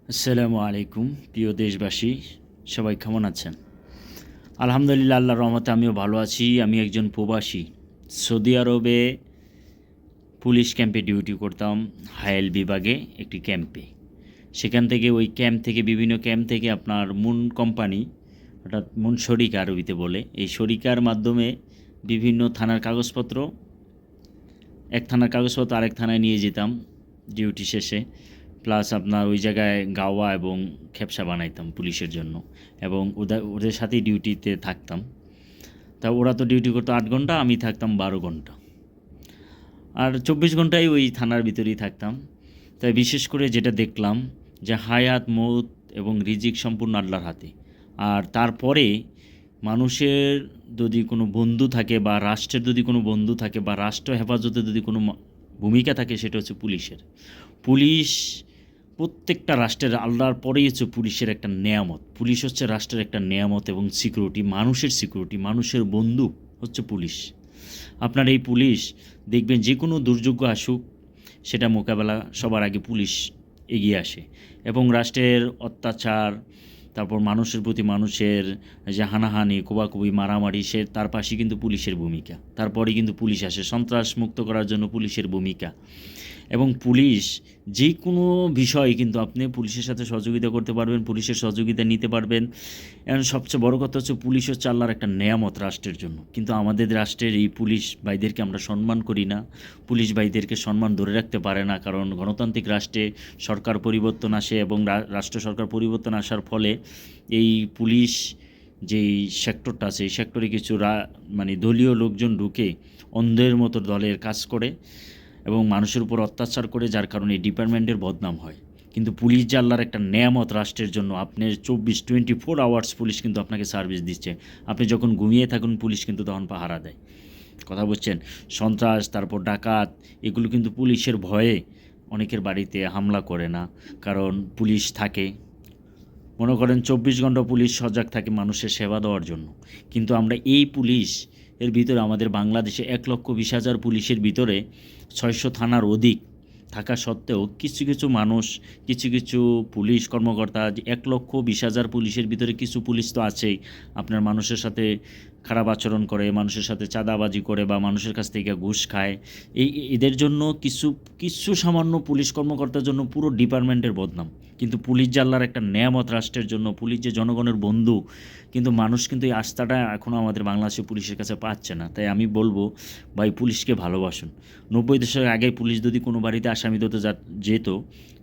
আসসালামু আলাইকুম প্রিয় দেশবাসী, সবাই কেমন আছেন? আলহামদুলিল্লাহ, আল্লাহর রহমতে আমিও ভালো আছি। আমি একজন প্রবাসী, সৌদি আরবে পুলিশ ক্যাম্পে ডিউটি করতাম, হায়েল বিভাগে একটি ক্যাম্পে। সেখান থেকে ওই ক্যাম্প থেকে বিভিন্ন ক্যাম্প থেকে আপনার মুন কোম্পানি, অর্থাৎ মুন শরিকা আরবিতে বলে, এই শরিকার মাধ্যমে বিভিন্ন থানার কাগজপত্র, এক থানার কাগজপত্র আরেক থানায় নিয়ে যেতাম ডিউটি শেষে। প্লাস আপনার ওই জায়গায় গাওয়া এবং খেপসা বানাইতাম পুলিশের জন্য, এবং ওদের সাথেই ডিউটিতে থাকতাম। তা ওরা তো ডিউটি করতো 8 ঘন্টা, আমি থাকতাম 12 ঘন্টা, আর 24 ঘন্টাই ওই থানার ভিতরেই থাকতাম। তাই বিশেষ করে যেটা দেখলাম যে হায়াত মৌত এবং রিজিক সম্পূর্ণ আল্লাহর হাতে। আর তারপরে মানুষের যদি কোনো বন্ধু থাকে বা রাষ্ট্রের যদি কোনো বন্ধু থাকে বা রাষ্ট্র হেফাজতে যদি কোনো ভূমিকা থাকে, সেটা হচ্ছে পুলিশের। পুলিশ প্রত্যেকটা রাষ্ট্রের আল্লাহর পরেই হচ্ছে পুলিশের একটা নেয়ামত। পুলিশ হচ্ছে রাষ্ট্রের একটা নেয়ামত এবং সিকিউরিটি, মানুষের সিকিউরিটি, মানুষের বন্ধু হচ্ছে পুলিশ। আপনার এই পুলিশ দেখবেন যে কোনো দুর্যোগ আসুক, সেটা মোকাবেলা সবার আগে পুলিশ এগিয়ে আসে। এবং রাষ্ট্রের অত্যাচার, তারপর মানুষের প্রতি মানুষের যে হানাহানি, কোবাকুবি, মারামারি, তার পাশে কিন্তু পুলিশের ভূমিকা। তারপরে কিন্তু পুলিশ আসে সন্ত্রাস মুক্ত করার জন্য, পুলিশের ভূমিকা। এবং পুলিশ যে কোনো বিষয়ে কিন্তু আপনি পুলিশের সাথে সহযোগিতা করতে পারবেন, পুলিশের সহযোগিতা নিতে পারবেন। এবং সবচেয়ে বড় কথা হচ্ছে পুলিশ হচ্ছে আল্লাহর একটা নেয়ামত রাষ্ট্রের জন্য। কিন্তু আমাদের রাষ্ট্রের এই পুলিশ ভাইদেরকে আমরা সম্মান করি না, পুলিশ ভাইদেরকে সম্মান ধরে রাখতে পারে না। কারণ গণতান্ত্রিক রাষ্ট্রে সরকার পরিবর্তন আসে এবং রাষ্ট্র সরকার পরিবর্তন আসার ফলে এই পুলিশ যেই সেক্টরটা আছে, এই সেক্টরে কিছু মানে দলীয় লোকজন ঢুকে অন্ধের মতো দলের কাজ করে এবং মানুষের উপর অত্যাচার করে, যার কারণে এই ডিপার্টমেন্টের বদনাম হয়। কিন্তু পুলিশ যে আল্লাহর একটা নেয়ামত রাষ্ট্রের জন্য। আপনার 24 আওয়ার্স পুলিশ কিন্তু আপনাকে সার্ভিস দিচ্ছে। আপনি যখন ঘুমিয়ে থাকুন, পুলিশ কিন্তু তখন পাহারা দেয়। কথা বুঝছেন? সন্ত্রাস, তারপর ডাকাত, এগুলো কিন্তু পুলিশের ভয়ে অনেকের বাড়িতে হামলা করে না, কারণ পুলিশ থাকে। মনে করেন 24 ঘন্টা পুলিশ সজাগ থাকে মানুষের সেবা দেওয়ার জন্য। কিন্তু আমরা এই পুলিশ এর ভিতরে আমাদের বাংলাদেশে 1,20,000 পুলিশের ভিতরে 600 থানার অধিক থাকা সত্ত্বেও কিছু কিছু মানুষ, কিছু কিছু পুলিশ কর্মকর্তা, 1,20,000 পুলিশের ভিতরে কিছু পুলিশ তো আছেই আপনার মানুষের সাথে খারাপ আচরণ করে, মানুষের সাথে চাঁদাবাজি করে বা মানুষের কাছ থেকে ঘুষ খায়। এদের জন্য কিছু কিছু সামান্য পুলিশ কর্মকর্তার জন্য পুরো ডিপার্টমেন্টের বদনাম। কিন্তু পুলিশ যে আল্লাহর একটা নেয়ামত রাষ্ট্রের জন্য, পুলিশ যে জনগণের বন্ধু, কিন্তু মানুষ কিন্তু এই আস্থাটা এখনও আমাদের বাংলাদেশের পুলিশের কাছে পাচ্ছে না। তাই আমি বলবো, ভাই পুলিশকে ভালোবাসুন। 90 দশকের আগে পুলিশ যদি কোনো বাড়িতে আসামি ধরতে যেত,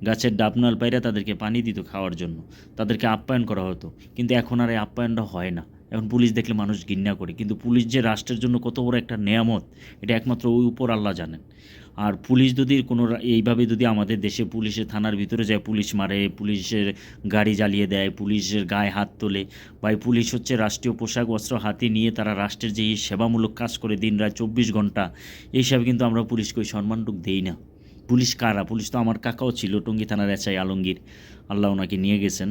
গাছের ডাবনাল পায়রা তাদেরকে পানি দিত খাওয়ার জন্য, তাদেরকে আপ্যায়ন করা হতো। কিন্তু এখন আর এই আপ্যায়নটা হয় না। এখন পুলিশ দেখলে মানুষ ঘৃণা করে। কিন্তু পুলিশ যে রাষ্ট্রের জন্য কত বড় একটা নেয়ামত, এটা একমাত্র ওই উপর আল্লাহ জানেন। আর পুলিশ যদি কোনো এইভাবে যদি আমাদের দেশে পুলিশের থানার ভিতরে যায়, পুলিশ মারে, পুলিশের গাড়ি জ্বালিয়ে দেয়, পুলিশের গায়ে হাত তোলে, ভাই পুলিশ হচ্ছে রাষ্ট্রীয় পোশাক অস্ত্র হাতে নিয়ে তারা রাষ্ট্রের যে সেবামূলক কাজ করে দিন রাত 24 ঘন্টা, এই হিসাবে কিন্তু আমরা পুলিশকে ওই সম্মানটুকু দেই না। পুলিশ কারা? পুলিশ তো আমার কাকাও ছিল, টঙ্গী থানার এসআই আলমগীর, আল্লাহ ওনাকে নিয়ে গেছেন।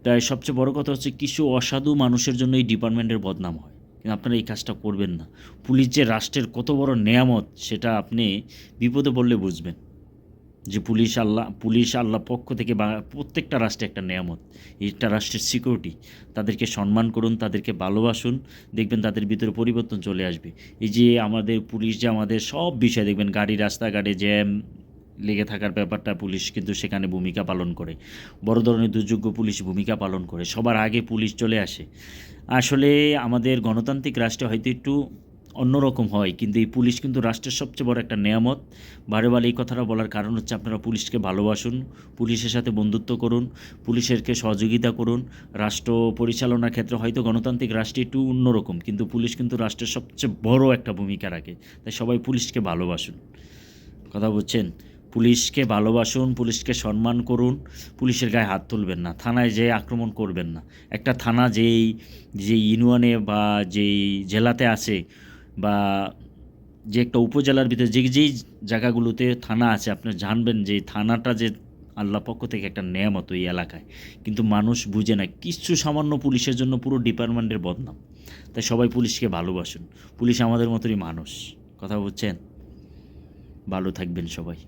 তাই সবচেয়ে বড় কথা হচ্ছে কিছু অসাধু মানুষের জন্য এই ডিপার্টমেন্টের বদনাম হয়। কিন্তু আপনারা এই কাজটা করবেন না। পুলিশ যে রাষ্ট্রের কত বড় নেয়ামত, সেটা আপনি বিপদে পড়লে বুঝবেন যে পুলিশ আল্লাহ পক্ষ থেকে বা প্রত্যেকটা রাষ্ট্রে একটা নেয়ামত, এটা রাষ্ট্রের সিকিউরিটি। তাদেরকে সম্মান করুন, তাদেরকে ভালোবাসুন, দেখবেন তাদের ভিতরে পরিবর্তন চলে আসবে। এই যে আমাদের পুলিশ যে আমাদের সব বিষয় দেখবেন, গাড়ি রাস্তাঘাটে জ্যাম লেগে থাকার ব্যাপারটা পুলিশ কিন্তু সেখানে ভূমিকা পালন করে। বড় ধরনের দুর্যোগ পুলিশ ভূমিকা পালন করে, সবার আগে পুলিশ চলে আসে। আসলে আমাদের গণতান্ত্রিক রাষ্ট্রে হয়তো একটু অন্যরকম হয়, কিন্তু এই পুলিশ কিন্তু রাষ্ট্রের সবচেয়ে বড় একটা নেয়ামত। বারে বারে এই কথাটা বলার কারণ হচ্ছে আপনারা পুলিশকে ভালোবাসুন, পুলিশের সাথে বন্ধুত্ব করুন, পুলিশেরকে সহযোগিতা করুন। রাষ্ট্র পরিচালনার ক্ষেত্রে হয়তো গণতান্ত্রিক রাষ্ট্রে একটু অন্যরকম, কিন্তু পুলিশ কিন্তু রাষ্ট্রের সবচেয়ে বড় একটা ভূমিকা রাখে। তাই সবাই পুলিশকে ভালোবাসুন। কথা বুঝছেন? পুলিশকে ভালোবাসুন, পুলিশকে সম্মান করুন, পুলিশের গায়ে হাত তুলবেন না, থানায় যেয়ে আক্রমণ করবেন না। একটা থানা যেই ইউনিয়নে বা যেই জেলাতে আছে, বা যে একটা উপজেলার ভিতরে যেই জায়গাগুলোতে থানা আছে, আপনি জানবেন যে থানাটা যে আল্লাহ পক্ষ থেকে একটা নেয়ামত ওই এলাকায়। কিন্তু মানুষ বুঝে না, কিছু সামান্য পুলিশের জন্য পুরো ডিপার্টমেন্টের বদনাম। তাই সবাই পুলিশকে ভালোবাসুন। পুলিশ আমাদের মতোই মানুষ। কথা বুঝছেন? ভালো থাকবেন সবাই।